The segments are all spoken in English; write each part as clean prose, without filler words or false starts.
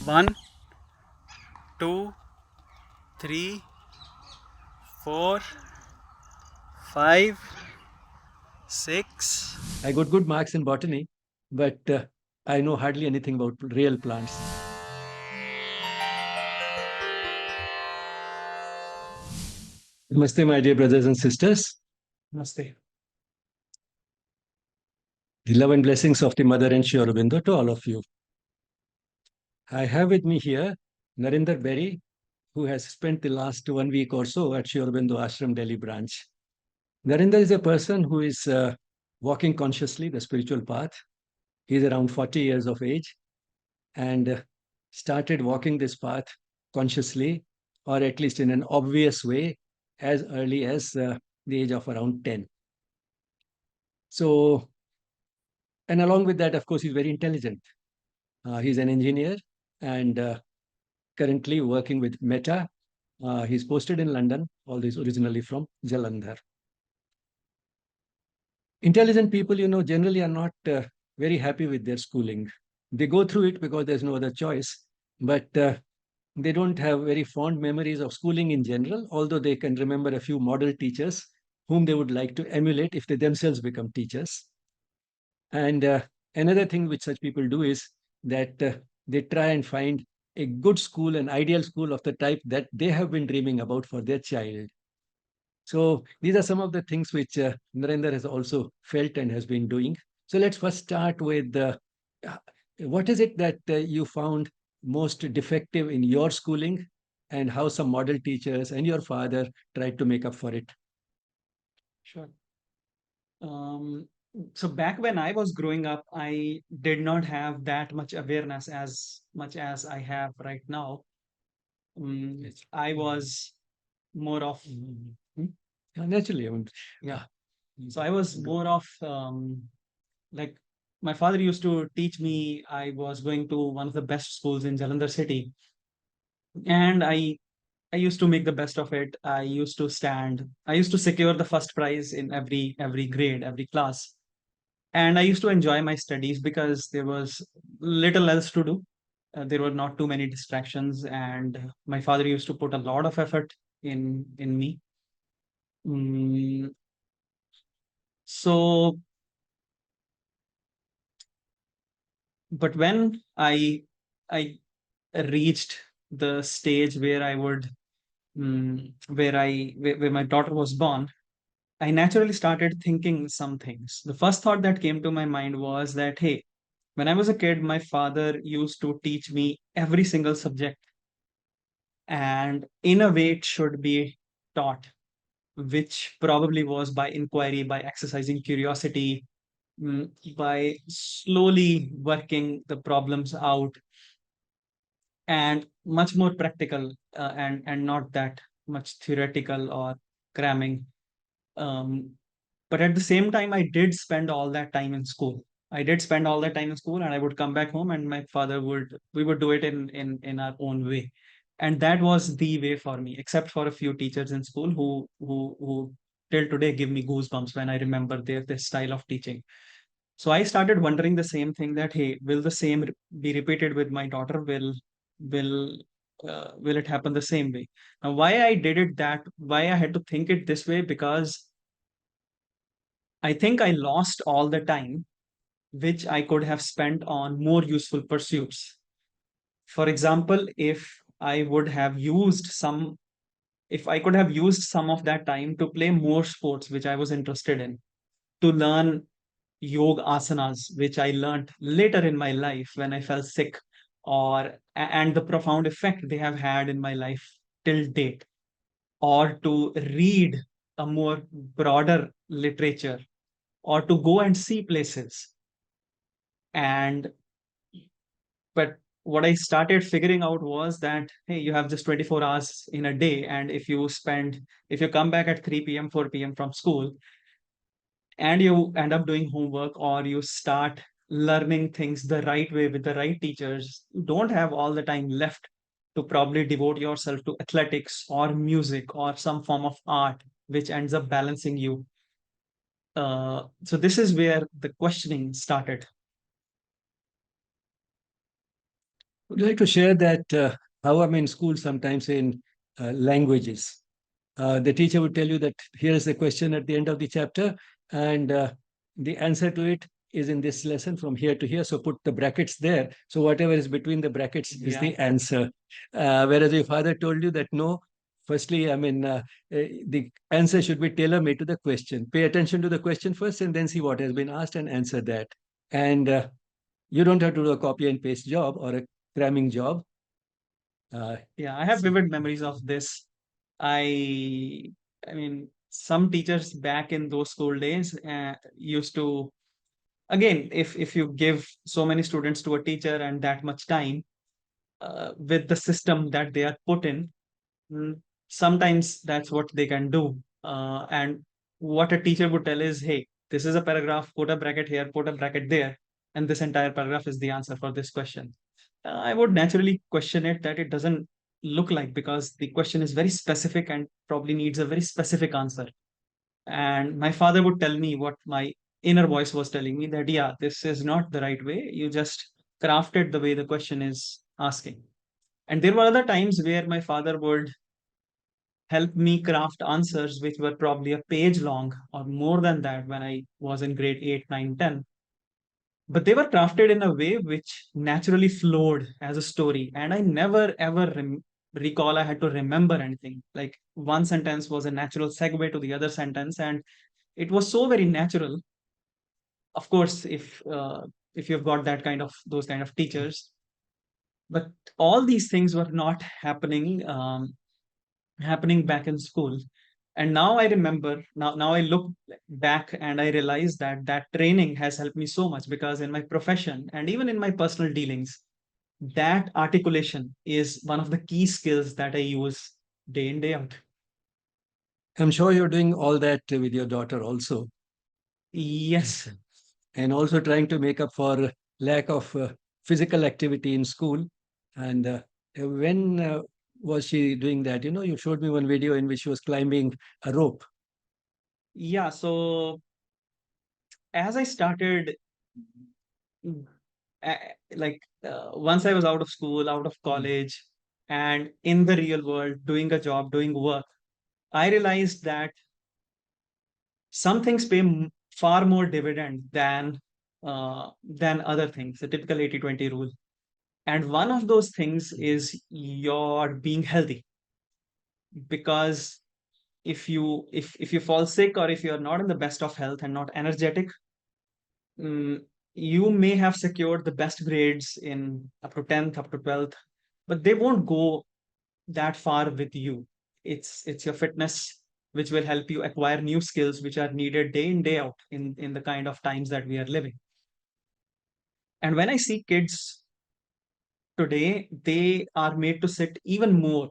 One, two, three, four, five, six. I got good marks in botany, but I know hardly anything about real plants. Namaste, my dear brothers and sisters. Namaste. The love and blessings of the Mother and Sri Aurobindo to all of you. I have with me here Narinder Beri, who has spent the last 1 week or so at Sri Aurobindo Ashram Delhi branch. Narinder is a person who is walking consciously the spiritual path. He is around 40 years of age and started walking this path consciously, or at least in an obvious way, as early as the age of around 10. So, and along with that, of course, he's very intelligent. He's an engineer and currently working with Meta. He's posted in London, all this originally from Jalandhar. Intelligent people, generally are not very happy with their schooling. They go through it because there's no other choice, but they don't have very fond memories of schooling in general, although they can remember a few model teachers whom they would like to emulate if they themselves become teachers. And another thing which such people do is that they try and find a good school, an ideal school of the type that they have been dreaming about for their child. So these are some of the things which Narendra has also felt and has been doing. So let's first start with uh, what is it that you found most defective in your schooling and how some model teachers and your father tried to make up for it. Sure. Um, so back when I was growing up, I did not have that much awareness as much as I have right now. Yes. I was more of Hmm? Yeah, naturally. I mean, yeah. So I was more of like my father used to teach me. I was going to one of the best schools in Jalandhar city, and I used to make the best of it. I used to secure the first prize in every grade, every class. And I used to enjoy my studies because there was little else to do. There were not too many distractions, and my father used to put a lot of effort in me. Mm, so, but when I reached the stage where I would where my daughter was born, I naturally started thinking some things. The first thought that came to my mind was that, hey, when I was a kid, my father used to teach me every single subject, and in a way, it should be taught, which probably was by inquiry, by exercising curiosity, by slowly working the problems out, and much more practical, and not that much theoretical or cramming. Um, but at the same time, I did spend all that time in school. I did spend all that time in school, and I would come back home, and my father would we would do it in our own way, and that was the way for me. Except for a few teachers in school who till today give me goosebumps when I remember their style of teaching. So I started wondering the same thing, that hey, will the same be repeated with my daughter? Will will it happen the same way? Now, why I did it that why I had to think it this way, because I think I lost all the time which I could have spent on more useful pursuits. For example, if I could have used some of that time to play more sports which I was interested in, to learn yoga asanas, which I learned later in my life when I fell sick, and the profound effect they have had in my life till date, or to read a more broader literature, or to go and see places. And but what I started figuring out was that, hey, you have just 24 hours in a day, and if you come back at 3 p.m., 4 p.m. from school, and you end up doing homework, or you start learning things the right way with the right teachers, you don't have all the time left to probably devote yourself to athletics or music or some form of art which ends up balancing you. So this is where the questioning started. Would you like to share that how I'm in school sometimes in languages? The teacher would tell you that here is the question at the end of the chapter, and the answer to it is in this lesson from here to here. So put the brackets there. So whatever is between the brackets is Yeah. the answer. Whereas your father told you that no, firstly, the answer should be tailor made to the question. Pay attention to the question first and then see what has been asked and answer that. And you don't have to do a copy and paste job or a cramming job. Uh, Yeah, I have vivid memories of this. I I mean, some teachers back in those school days used to, again, if you give so many students to a teacher and that much time, with the system that they are put in, mm, sometimes that's what they can do. And what a teacher would tell is, hey, this is a paragraph, put a bracket here, put a bracket there, and this entire paragraph is the answer for this question. I would naturally question it that it doesn't look like, because the question is very specific and probably needs a very specific answer. And my father would tell me what my inner voice was telling me, that, yeah, this is not the right way. You just crafted the way the question is asking. And there were other times where my father would help me craft answers which were probably a page long or more than that when I was in grade 8, 9, 10. But they were crafted in a way which naturally flowed as a story. And I never ever recall I had to remember anything. Like one sentence was a natural segue to the other sentence. And it was so very natural. Of course, if you've got that kind of those kind of teachers, but all these things were not happening back in school. And now I remember, now I look back and I realize that that training has helped me so much, because in my profession and even in my personal dealings, that articulation is one of the key skills that I use day in, day out. I'm sure you're doing all that with your daughter also, Yes. and also trying to make up for lack of physical activity in school. And when was she doing that? You know, you showed me one video in which she was climbing a rope. Yeah. So as I started, mm, once I was out of school, out of college, and in the real world, doing a job, doing work, I realized that some things pay far more dividend than other things. The typical 80-20 rule. And one of those things is your being healthy. Because if you fall sick, or if you're not in the best of health and not energetic, mm, you may have secured the best grades in up to 10th, up to 12th, but they won't go that far with you. It's your fitness which will help you acquire new skills which are needed day in, day out in the kind of times that we are living. And when I see kids today, they are made to sit even more,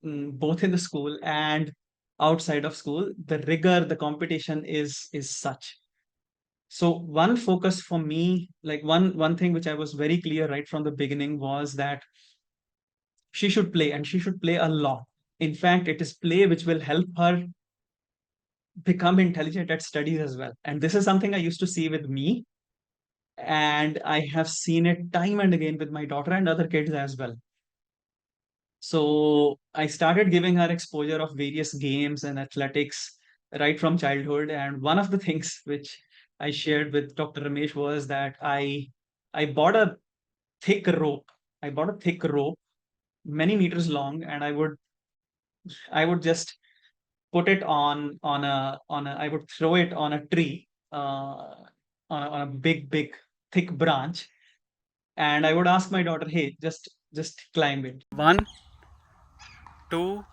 both in the school and outside of school. The rigor, the competition is such. So one focus for me, like one thing which I was very clear right from the beginning, was that she should play, and she should play a lot. In fact, it is play which will help her become intelligent at studies as well. And this is something I used to see with me, and I have seen it time and again with my daughter and other kids as well. So I started giving her exposure of various games and athletics right from childhood. And one of the things which I shared with Dr. Ramesh was that I bought a thick rope. I bought a thick rope, many meters long, and I would just put it on a I would throw it on a tree, on a big thick branch, and I would ask my daughter, hey, just climb it. One, two,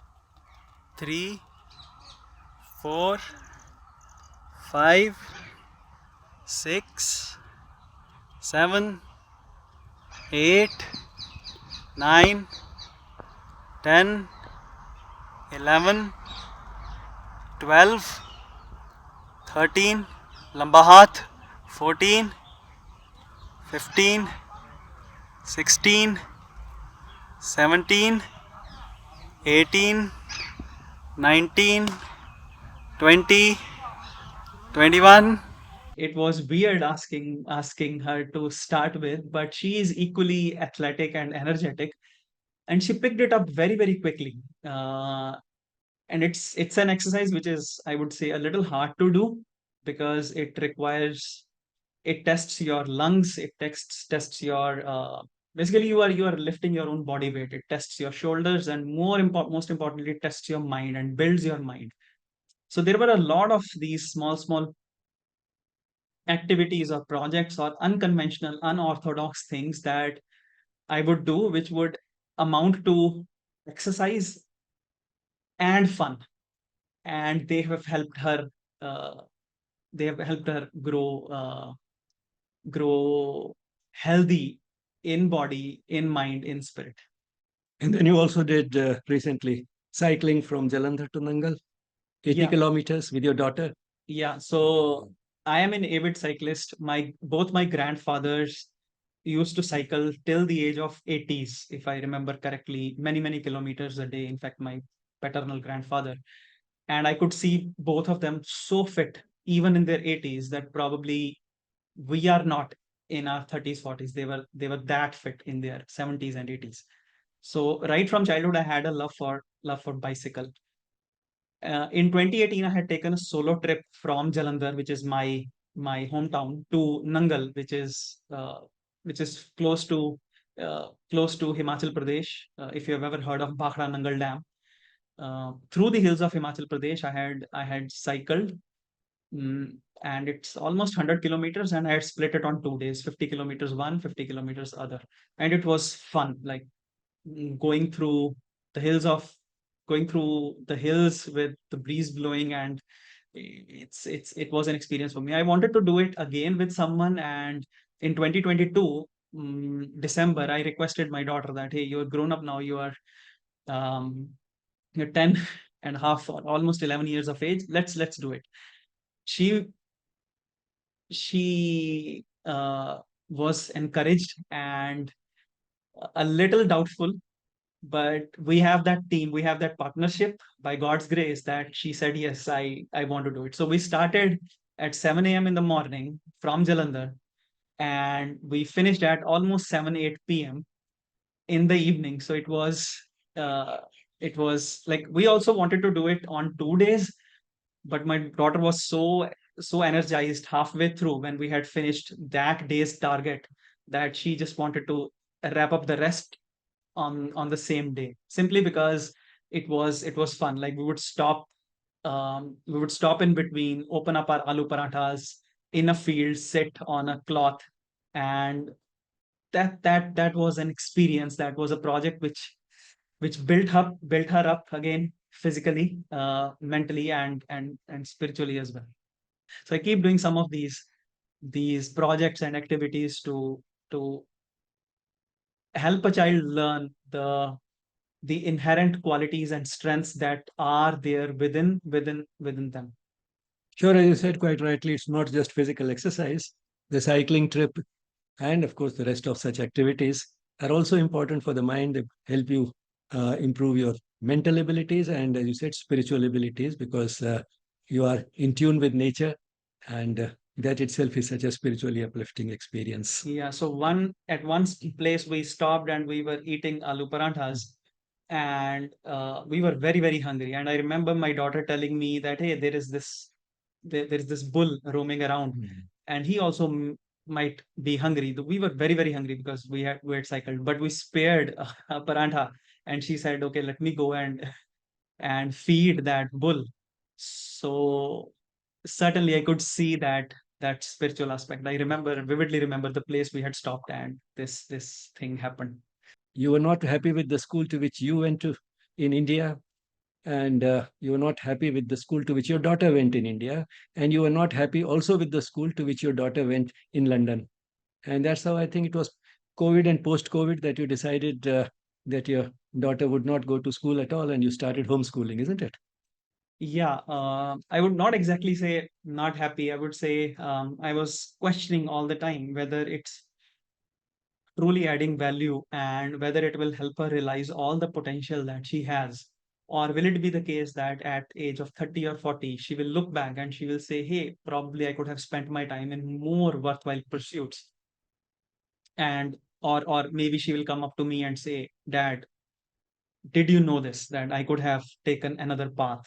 three, 4, 5, 6, 7, 8, 9, 10, 11, 12, 13, lamba hath, 14, 15, 16, 17, 18, 19, 20, 21. It was weird asking her to start with, but she is equally athletic and energetic, and she picked it up very very quickly. And it's an exercise which is, I would say, a little hard to do because it tests your lungs, it tests your basically you are lifting your own body weight, it tests your shoulders, and most importantly it tests your mind and builds your mind. So there were a lot of these small activities or projects or unconventional unorthodox things that I would do, which would amount to exercise and fun, and uh, they have helped her grow healthy in body, in mind, in spirit. And then you also did recently cycling from Jalandhar to Nangal, 80 Yeah, kilometers with your daughter. yeah. So I am an avid cyclist. My both my grandfathers used to cycle till the age of 80s, if I remember correctly, many kilometers a day. In fact, my paternal grandfather, and I could see both of them so fit, even in their 80s, that probably we are not in our 30s, 40s. They were that fit in their 70s and 80s. So right from childhood, I had a love for bicycle. In 2018, I had taken a solo trip from Jalandhar, which is my hometown, to Nangal, which is close to Himachal Pradesh. If you have ever heard of Bhakra Nangal Dam, through the hills of Himachal Pradesh, I had cycled, and it's almost 100 kilometers, and I had split it on 2 days, 50 kilometers one, 50 kilometers other, and it was fun, like going through the hills of going through the hills with the breeze blowing, and it was an experience for me. I wanted to do it again with someone, and in 2022 December, I requested my daughter that, hey, you're grown up now, um, you're 10 and a half or almost 11 years of age, let's do it. She was encouraged and a little doubtful, but we have that team, we have that partnership, by God's grace, that she said yes, I want to do it. So we started at 7 a.m. in the morning from Jalandhar, and we finished at almost 7 8 p.m. in the evening. So uh, it was like we also wanted to do it on 2 days, but my daughter was so energized halfway through when we had finished that day's target, that she just wanted to wrap up the rest on the same day, simply because it was fun. Like we would stop in between, open up our aloo parathas in a field, sit on a cloth, and that was an experience. That was a project which built her up again, physically, mentally, and spiritually as well. So I keep doing some of these projects and activities to help a child learn the inherent qualities and strengths that are there within them. Sure, as you said quite rightly, it's not just physical exercise. The cycling trip and, of course, the rest of such activities are also important for the mind. They help you improve your mental abilities and, as you said, spiritual abilities because you are in tune with nature, and that itself is such a spiritually uplifting experience. Yeah, so one place we stopped and we were eating aloo paranthas, and we were very very hungry. And I remember my daughter telling me that, hey, there is this bull roaming around, Mm. and he also might be hungry. We were very very hungry because we had cycled, but we spared a parantha, and she said, okay, let me go and feed that bull. So certainly I could see that spiritual aspect. I vividly remember the place we had stopped, and this thing happened. You were not happy with the school to which you went to in India, and you were not happy with the school to which your daughter went in India, and you were not happy also with the school to which your daughter went in London. And that's how I think it was COVID and post COVID that you decided that your daughter would not go to school at all and you started homeschooling, isn't it? Yeah, I would not exactly say not happy. I would say I was questioning all the time whether it's truly adding value and whether it will help her realize all the potential that she has. Or will it be the case that at age of 30 or 40, she will look back and she will say, hey, probably I could have spent my time in more worthwhile pursuits. And or maybe she will come up to me and say, Dad, did you know this? That I could have taken another path.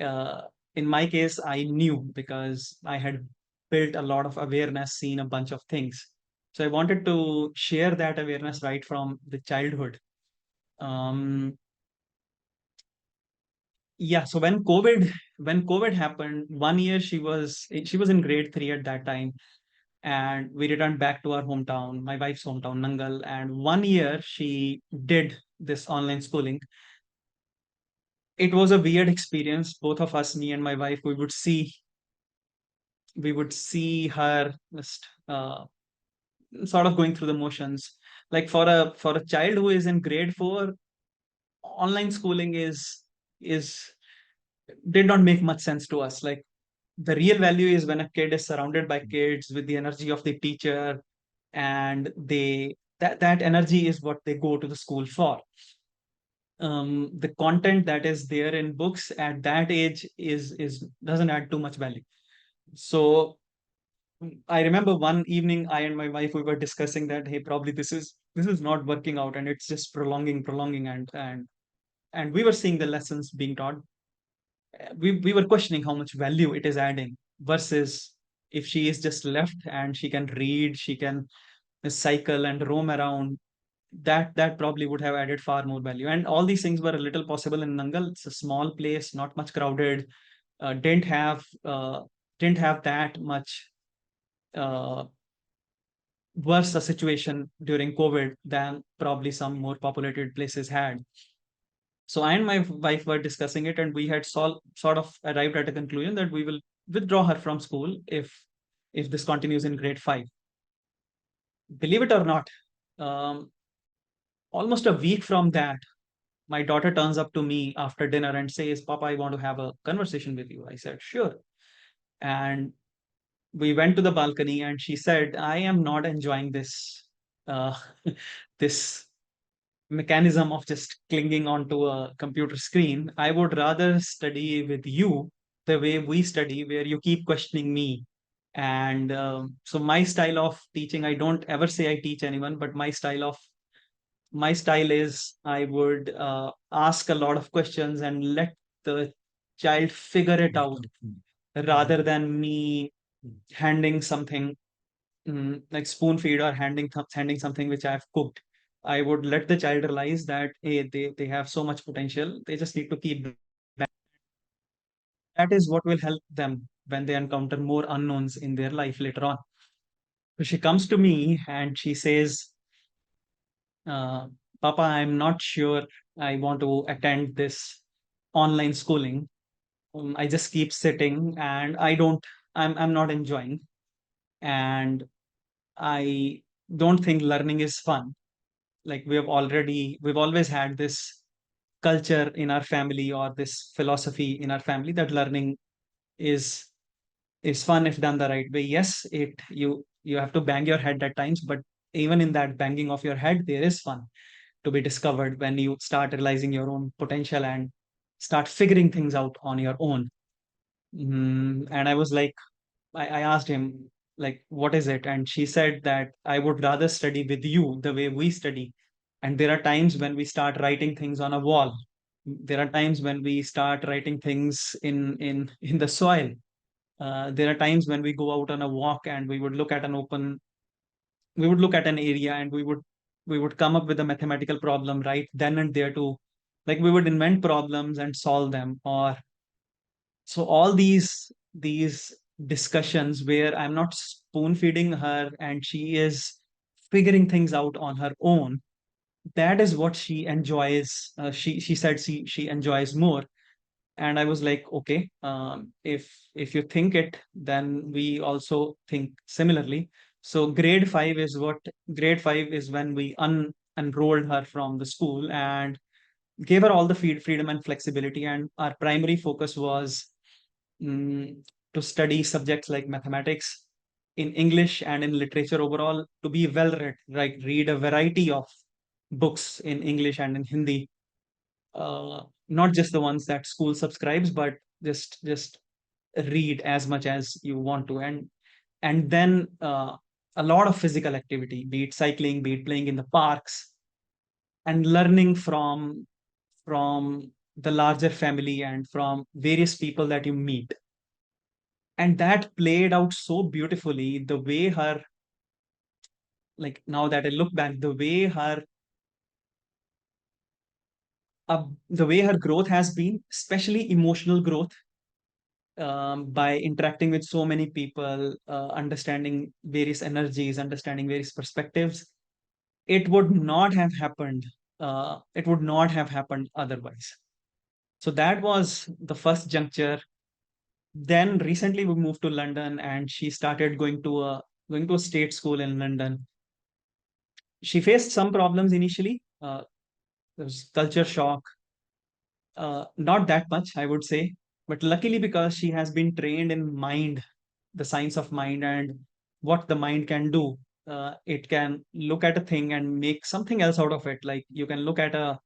Uh, in my case, I knew because I had built a lot of awareness, seen a bunch of things. So I wanted to share that awareness right from the childhood. Um, yeah, so when COVID happened, 1 year she was in grade three at that time, and we returned back to our hometown, my wife's hometown, Nangal. And 1 year she did this online schooling. It was a weird experience. Both of us, me and my wife, we would see her just sort of going through the motions. Like for a child who is in grade four, online schooling is did not make much sense to us. Like the real value is when a kid is surrounded by kids with the energy of the teacher, and that energy is what they go to the school for. The content that is there in books at that age is doesn't add too much value. So I remember one evening, I and my wife, we were discussing that, hey, probably this is not working out, and it's just prolonging, and we were seeing the lessons being taught. We were questioning how much value it is adding versus if she is just left and she can read, she can cycle and roam around. That probably would have added far more value. And all these things were a little possible in Nangal. It's a small place, not much crowded, uh, didn't have uh, didn't have that much uh, worse a situation during COVID than probably some more populated places had. So I and my wife were discussing it, and we had sort of arrived at a conclusion that we will withdraw her from school if this continues in grade five. Believe it or not, um, almost a week from that, my daughter turns up to me after dinner and says, "Papa, I want to have a conversation with you." I said, "Sure." And we went to the balcony, and she said, "I am not enjoying uh, this mechanism of just clinging onto a computer screen. I would rather study with you the way we study, where you keep questioning me." And so my style of teaching, I don't ever say I teach anyone, but my style is I would ask a lot of questions and let the child figure it out rather than me handing something, like spoon feed, or handing something which I've cooked. I would let the child realize that, hey, they have so much potential. They just need to keep that is what will help them when they encounter more unknowns in their life later on. So she comes to me and she says, uh, Papa, I'm not sure I want to attend this online schooling. I just keep sitting and I'm not enjoying. And I don't think learning is fun. Like we've always had this culture in our family, or this philosophy in our family, that learning is is fun if done the right way. Yes, you have to bang your head at times, but even in that banging of your head, there is fun to be discovered when you start realizing your own potential and start figuring things out on your own. And I was like, I asked him, like, what is it? And she said that I would rather study with you the way we study. And there are times when we start writing things on a wall. There are times when we start writing things in the soil. There are times when we go out on a walk and we would look at an area, and we would come up with a mathematical problem right then and there to, like, we would invent problems and solve them. Or so all these discussions where I'm not spoon feeding her and she is figuring things out on her own, that is what she enjoys. She said she enjoys more. And I was like, okay, if you think it, then we also think similarly. So grade 5 is when we unrolled her from the school and gave her all the freedom and flexibility. And our primary focus was, mm, to study subjects like mathematics, in English, and in literature overall, to be well read, read a variety of books in English and in Hindi. not just the ones that school subscribes, but just read as much as you want to. And then a lot of physical activity, be it cycling, be it playing in the parks, and learning from the larger family and from various people that you meet. And that played out so beautifully, the way her, like now that I look back, the way her growth has been, especially emotional growth, by interacting with so many people, understanding various energies, understanding various perspectives, it would not have happened. It would not have happened otherwise. So that was the first juncture. Then recently we moved to London, and she started going to a state school in London. She faced some problems initially. There was culture shock, not that much, I would say, but luckily because she has been trained in mind, the science of mind, and what the mind can do. It can look at a thing and make something else out of it. Like you can look at a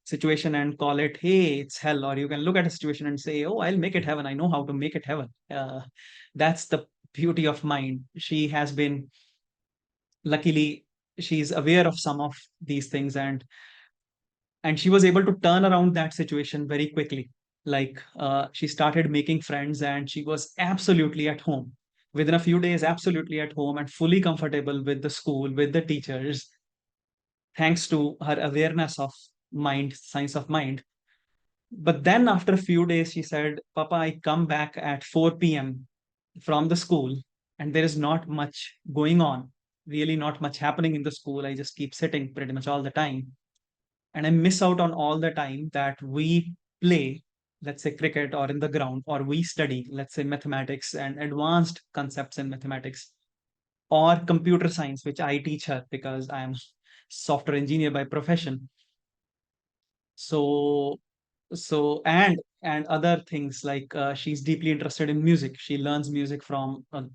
situation and call it, hey, it's hell, or you can look at a situation and say, oh, I'll make it heaven. I know how to make it heaven. That's the beauty of mind. She has been, luckily, she's aware of some of these things, and she was able to turn around that situation very quickly. Like she started making friends, and she was absolutely at home within a few days, absolutely at home and fully comfortable with the school, with the teachers, thanks to her awareness of mind, science of mind. But then after a few days, she said, Papa, I come back at 4 p.m. from the school, and there is not much going on, really not much happening in the school. I just keep sitting pretty much all the time, and I miss out on all the time that we play, let's say cricket or in the ground, or we study, let's say mathematics and advanced concepts in mathematics, or computer science, which I teach her because I am software engineer by profession. So and other things, like she's deeply interested in music. She learns music from a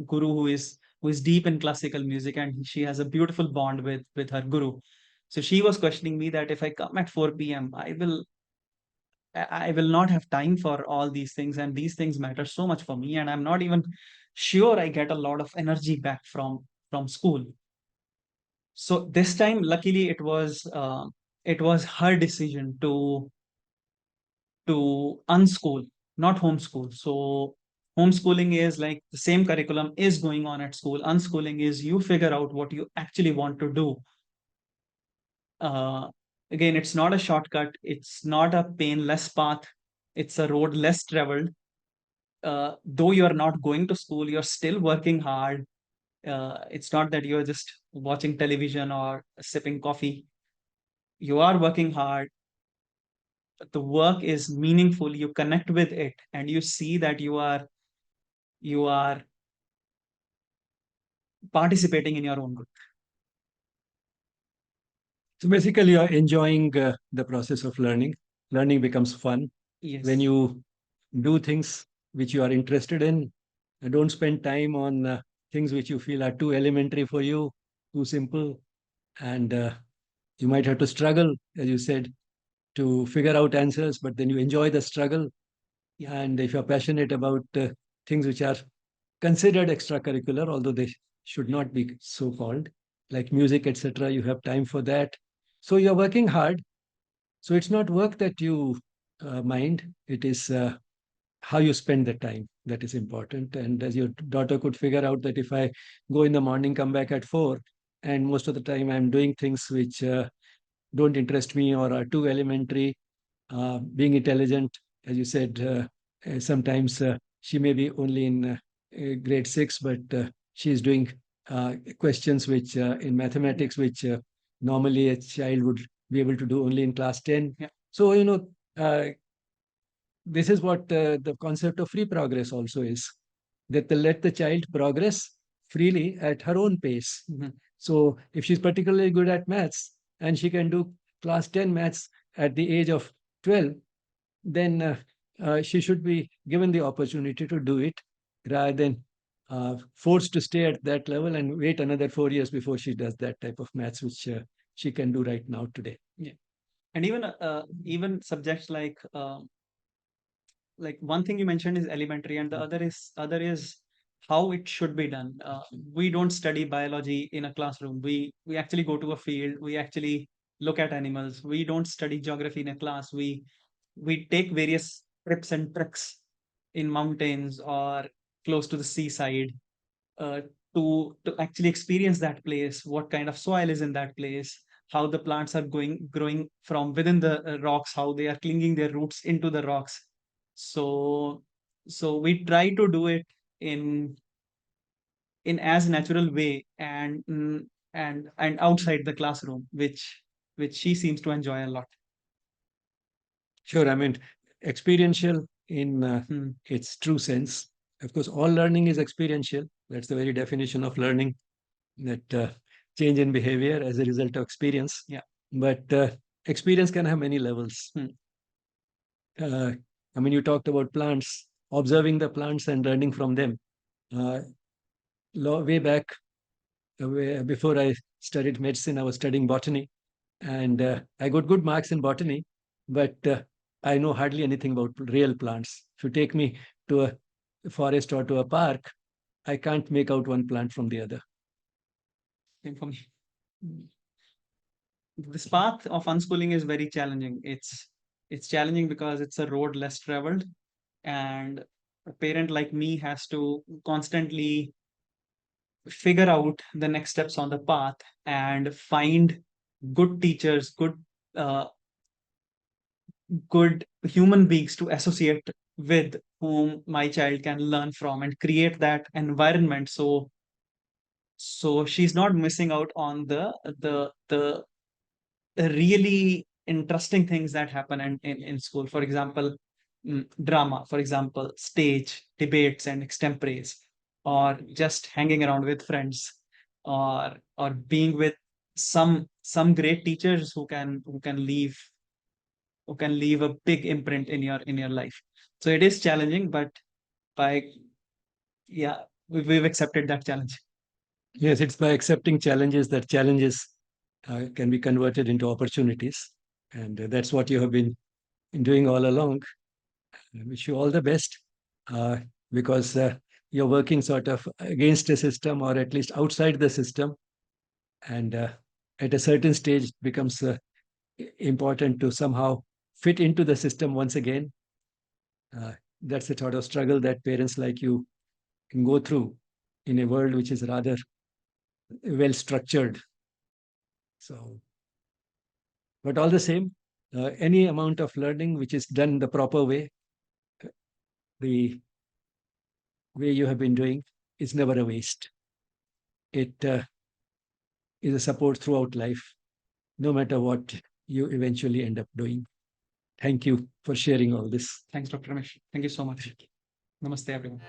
guru who is deep in classical music, and she has a beautiful bond with her guru. So she was questioning me that if I come at 4 p.m., I will not have time for all these things, and these things matter so much for me, and I'm not even sure I get a lot of energy back from school. So this time, luckily, it was her decision to unschool, not homeschool. So homeschooling is like the same curriculum is going on at school. Unschooling is you figure out what you actually want to do. Uh, Again, it's not a shortcut. It's not a painless path. It's a road less traveled. Though you are not going to school, you're still working hard. It's not that you're just watching television or sipping coffee. You are working hard. The work is meaningful. You connect with it, and you see that you are participating in your own growth. So basically, you're enjoying the process of learning. Learning becomes fun when Yes. you do things which you are interested in. Don't spend time on things which you feel are too elementary for you, too simple, and you might have to struggle, as you said, to figure out answers. But then you enjoy the struggle, Yeah. and if you're passionate about things which are considered extracurricular, although they should not be so called, like music, etc., you have time for that. So you're working hard. So it's not work that you mind, it is how you spend the time that is important. And as your daughter could figure out that if I go in the morning, come back at 4, and most of the time I'm doing things which don't interest me or are too elementary, being intelligent, as you said, sometimes she may be only in grade 6, but she is doing questions which in mathematics, which normally a child would be able to do only in class 10. Yeah. So, uh, this is what the concept of free progress also is, that they let the child progress freely at her own pace. Mhm. So, if she's particularly good at maths and she can do class 10 maths at the age of 12, then she should be given the opportunity to do it rather than forced to stay at that level and wait another 4 years before she does that type of maths, which she can do right now today. Yeah. And even subjects like one thing you mentioned is elementary, and the other is how it should be done. We don't study biology in a classroom. We actually go to a field. We actually look at animals. We don't study geography in a class. We take various trips and treks in mountains or close to the seaside, uh, to actually experience that place, what kind of soil is in that place, how the plants are going growing from within the rocks, how they are clinging their roots into the rocks. So so we try to do it in in as natural way, and outside the classroom, which she seems to enjoy a lot. Sure, I mean, experiential in Hmm. its true sense. Of course, all learning is experiential. That's the very definition of learning, that change in behavior as a result of experience. Yeah. But experience can have many levels. Hmm. Uh, I mean, you talked about plants, observing the plants and learning from them. Uh, Way back, before I studied medicine, I was studying botany, and I got good marks in botany, but I know hardly anything about real plants. If you take me to a forest or to a park, I can't make out one plant from the other. Same for me. This path of unschooling is very challenging. It's challenging because it's a road less traveled, and a parent like me has to constantly figure out the next steps on the path and find good teachers, uh, good human beings to associate with, whom my child can learn from, and create that environment, so she's not missing out on the really interesting things that happen in school. For example, drama, for example, stage, debates, and extemporaries, or just hanging around with friends, or being with some great teachers who can leave a big imprint in your life. So it is challenging, but by yeah, we've accepted that challenge. Yes, it's by accepting challenges that challenges can be converted into opportunities. And that's what you have been doing all along. I wish you all the best, uh, because you're working sort of against the system, or at least outside the system. And at a certain stage, it becomes important to somehow fit into the system once again. Uh, that's the sort of struggle that parents like you can go through in a world which is rather well structured. So, but all the same, any amount of learning which is done the proper way, the way you have been doing, is never a waste. It is a support throughout life, no matter what you eventually end up doing. Thank you for sharing all this. Thanks, Dr. Ramesh. Thank you so much. Namaste, everyone.